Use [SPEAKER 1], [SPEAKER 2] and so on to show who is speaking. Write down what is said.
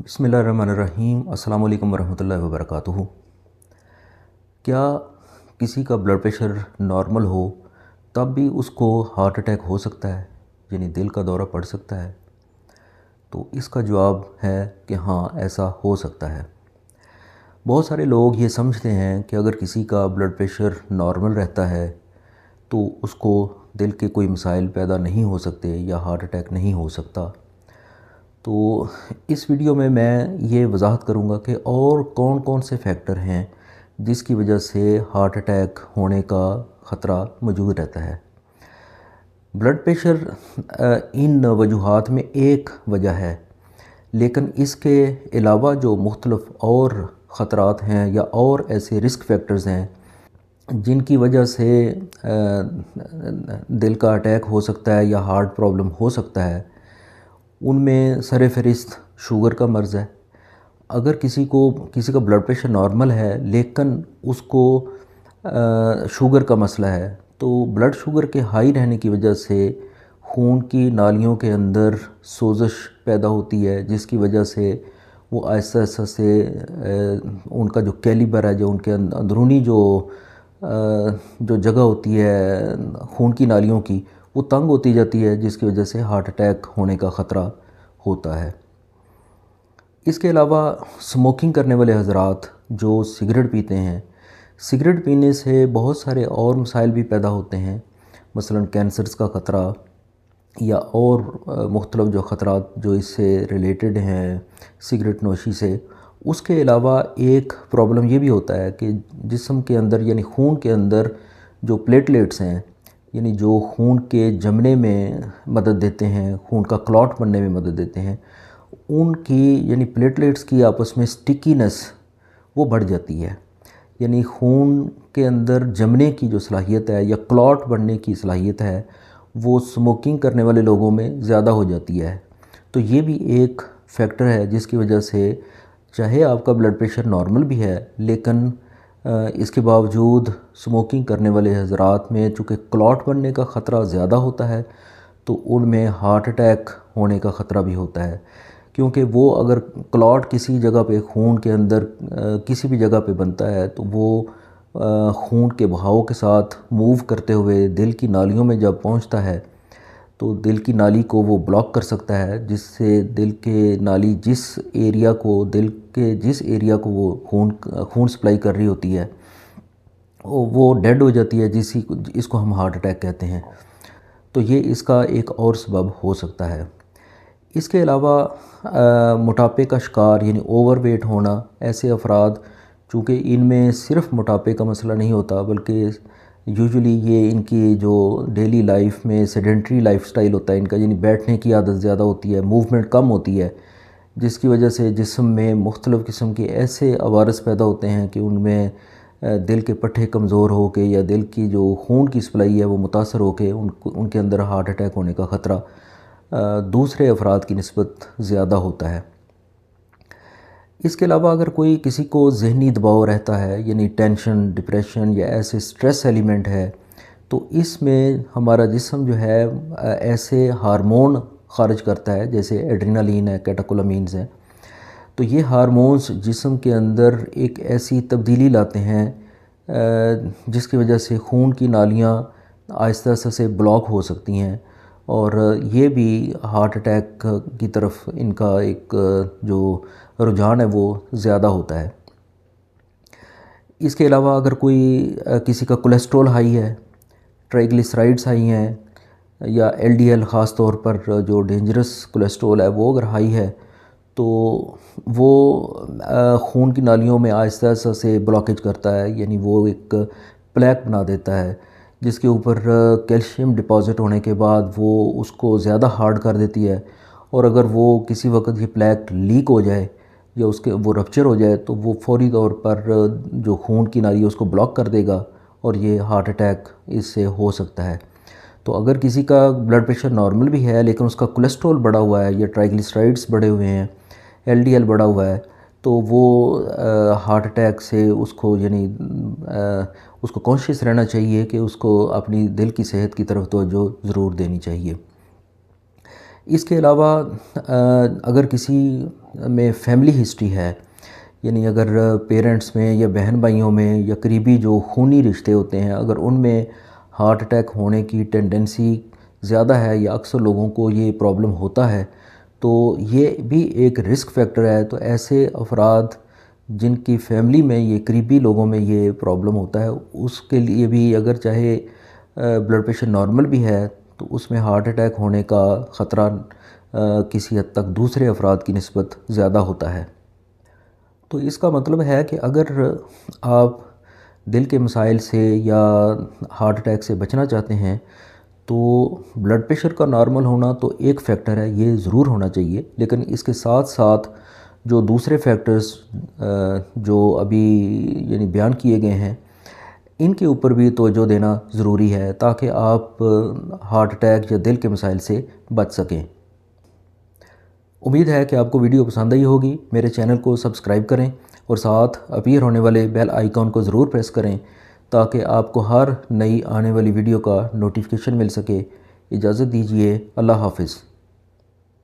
[SPEAKER 1] बिस्मिल्लाहिर्रहमानिर्रहीम। अस्सलाम वालेकुम वरहमतुल्लाहि वबरकातुहू। क्या किसी का ब्लड प्रेशर नॉर्मल हो तब भी उसको हार्ट अटैक हो सकता है, यानी दिल का दौरा पड़ सकता है? तो इसका जवाब है कि हाँ, ऐसा हो सकता है। बहुत सारे लोग ये समझते हैं कि अगर किसी का ब्लड प्रेशर नॉर्मल रहता है तो उसको दिल के कोई मसाइल पैदा नहीं हो सकते या हार्ट अटैक नहीं हो सकता। तो इस वीडियो में मैं ये वजाहत करूँगा कि और कौन कौन से फैक्टर हैं जिसकी वजह से हार्ट अटैक होने का ख़तरा मौजूद रहता है। ब्लड प्रेशर इन वजूहात में एक वजह है, लेकिन इसके अलावा जो मुख्तलिफ़ और ख़तरात हैं या और ऐसे रिस्क फैक्टर्स हैं जिनकी वजह से दिल का अटैक हो सकता है या हार्ट प्रॉब्लम हो सकता है, उनमें सरफ़हरिस्त शुगर का मर्ज़ है। अगर किसी का ब्लड प्रेशर नॉर्मल है लेकिन उसको शुगर का मसला है, तो ब्लड शुगर के हाई रहने की वजह से खून की नालियों के अंदर सोज़श पैदा होती है, जिसकी वजह से वो आहिस्ता आहिस्ता से उनका जो कैलिबर है, जो उनके अंदरूनी जो जगह होती है खून की नालियों की, वो तंग होती जाती है, जिसकी वजह से हार्ट अटैक होने का ख़तरा होता है। इसके अलावा स्मोकिंग करने वाले हज़रात जो सिगरेट पीते हैं, सिगरेट पीने से बहुत सारे और मसाइल भी पैदा होते हैं, मसलन कैंसर्स का ख़तरा या और मुख्तलिफ़ जो ख़तरात जो इससे रिलेटेड हैं सिगरेट नोशी से। उसके अलावा एक प्रॉब्लम ये भी होता है कि जिस्म के अंदर यानी खून के अंदर जो प्लेटलेट्स हैं, यानी जो खून के जमने में मदद देते हैं, खून का क्लॉट बनने में मदद देते हैं, उनकी यानी प्लेटलेट्स की आपस में स्टिकीनेस वो बढ़ जाती है। यानी खून के अंदर जमने की जो सलाहियत है या क्लॉट बनने की सलाहियत है, वो स्मोकिंग करने वाले लोगों में ज़्यादा हो जाती है। तो ये भी एक फैक्टर है जिसकी वजह से चाहे आपका ब्लड प्रेशर नॉर्मल भी है, लेकिन इसके बावजूद स्मोकिंग करने वाले हज़रात में चूँकि क्लॉट बनने का ख़तरा ज़्यादा होता है, तो उनमें हार्ट अटैक होने का ख़तरा भी होता है। क्योंकि वो अगर क्लॉट किसी जगह पे खून के अंदर किसी भी जगह पे बनता है, तो वो खून के बहाव के साथ मूव करते हुए दिल की नालियों में जब पहुंचता है, तो दिल की नाली को वो ब्लॉक कर सकता है, जिससे दिल के नाली जिस एरिया को वो खून सप्लाई कर रही होती है, वो डेड हो जाती है, इसको हम हार्ट अटैक कहते हैं। तो ये इसका एक और सबब हो सकता है। इसके अलावा मोटापे का शिकार यानी ओवरवेट होना, ऐसे अफराद चूँकि इनमें सिर्फ मोटापे का मसला नहीं होता, बल्कि यूजुअली ये इनकी जो डेली लाइफ में सेडेंट्री लाइफस्टाइल होता है इनका, यानी बैठने की आदत ज़्यादा होती है, मूवमेंट कम होती है, जिसकी वजह से जिस्म में मुख्तलिफ़ किस्म के ऐसे अवारस पैदा होते हैं कि उनमें दिल के पट्टे कमज़ोर हो के या दिल की जो खून की सप्लाई है वो मुतासर हो के उनके अंदर हार्ट अटैक होने का ख़तरा दूसरे अफराद की निस्बत ज़्यादा होता है। इसके अलावा अगर किसी को ज़हनी दबाव रहता है, यानी टेंशन, डिप्रेशन या ऐसे स्ट्रेस एलिमेंट है, तो इसमें हमारा जिस्म जो है ऐसे हार्मोन ख़ारिज करता है, जैसे एड्रेनालिन है, कैटेकोलामीन्स हैं। तो ये हार्मोन्स जिस्म के अंदर एक ऐसी तब्दीली लाते हैं जिसकी वजह से खून की नालियाँ आहिस्ता आहिस्ता से ब्लॉक हो सकती हैं, और ये भी हार्ट अटैक की तरफ इनका एक जो रुझान है वो ज़्यादा होता है। इसके अलावा अगर किसी का कोलेस्ट्रॉल हाई है, ट्राइग्लिसराइड्स हाई हैं, या एलडीएल ख़ास तौर पर जो डेंजरस कोलेस्ट्रॉल है वो अगर हाई है, तो वो खून की नालियों में आहिस्ता आहिस्ता से ब्लॉकेज करता है, यानी वो एक प्लेक बना देता है, जिसके ऊपर कैल्शियम डिपॉज़िट होने के बाद वो उसको ज़्यादा हार्ड कर देती है। और अगर वो किसी वक्त ये प्लेक लीक हो जाए या वो रप्चर हो जाए, तो वो फौरी तौर पर जो खून की नाली है उसको ब्लॉक कर देगा, और ये हार्ट अटैक इससे हो सकता है। तो अगर किसी का ब्लड प्रेशर नॉर्मल भी है लेकिन उसका कोलेस्ट्रॉल बढ़ा हुआ है या ट्राइग्लिसराइड्स बढ़े हुए हैं, एलडीएल बढ़ा हुआ है, तो वो हार्ट अटैक से उसको कॉन्शियस रहना चाहिए कि उसको अपनी दिल की सेहत की तरफ तवज्जो ज़रूर देनी चाहिए। اس کے علاوہ اگر کسی میں فیملی ہسٹری ہے، یعنی اگر پیرنٹس میں یا بہن بھائیوں میں یا قریبی جو خونی رشتے ہوتے ہیں، اگر ان میں ہارٹ اٹیک ہونے کی ٹینڈنسی زیادہ ہے یا اکثر لوگوں کو یہ پرابلم ہوتا ہے، تو یہ بھی ایک رسک فیکٹر ہے۔ تو ایسے افراد جن کی فیملی میں یہ قریبی لوگوں میں یہ پرابلم ہوتا ہے، اس کے لیے بھی اگر چاہے بلڈ پریشر نارمل بھی ہے تو اس میں ہارٹ اٹیک ہونے کا خطرہ کسی حد تک دوسرے افراد کی نسبت زیادہ ہوتا ہے۔ تو اس کا مطلب ہے کہ اگر آپ دل کے مسائل سے یا ہارٹ اٹیک سے بچنا چاہتے ہیں تو بلڈ پریشر کا نارمل ہونا تو ایک فیکٹر ہے، یہ ضرور ہونا چاہیے، لیکن اس کے ساتھ ساتھ جو دوسرے فیکٹرز جو ابھی یعنی بیان کیے گئے ہیں، ان کے اوپر بھی توجہ دینا ضروری ہے تاکہ آپ ہارٹ اٹیک یا دل کے مسائل سے بچ سکیں۔ امید ہے کہ آپ کو ویڈیو پسند آئی ہوگی۔ میرے چینل کو سبسکرائب کریں اور ساتھ اپیئر ہونے والے بیل آئیکن کو ضرور پریس کریں تاکہ آپ کو ہر نئی آنے والی ویڈیو کا نوٹیفیکیشن مل سکے۔ اجازت دیجیے، اللہ حافظ۔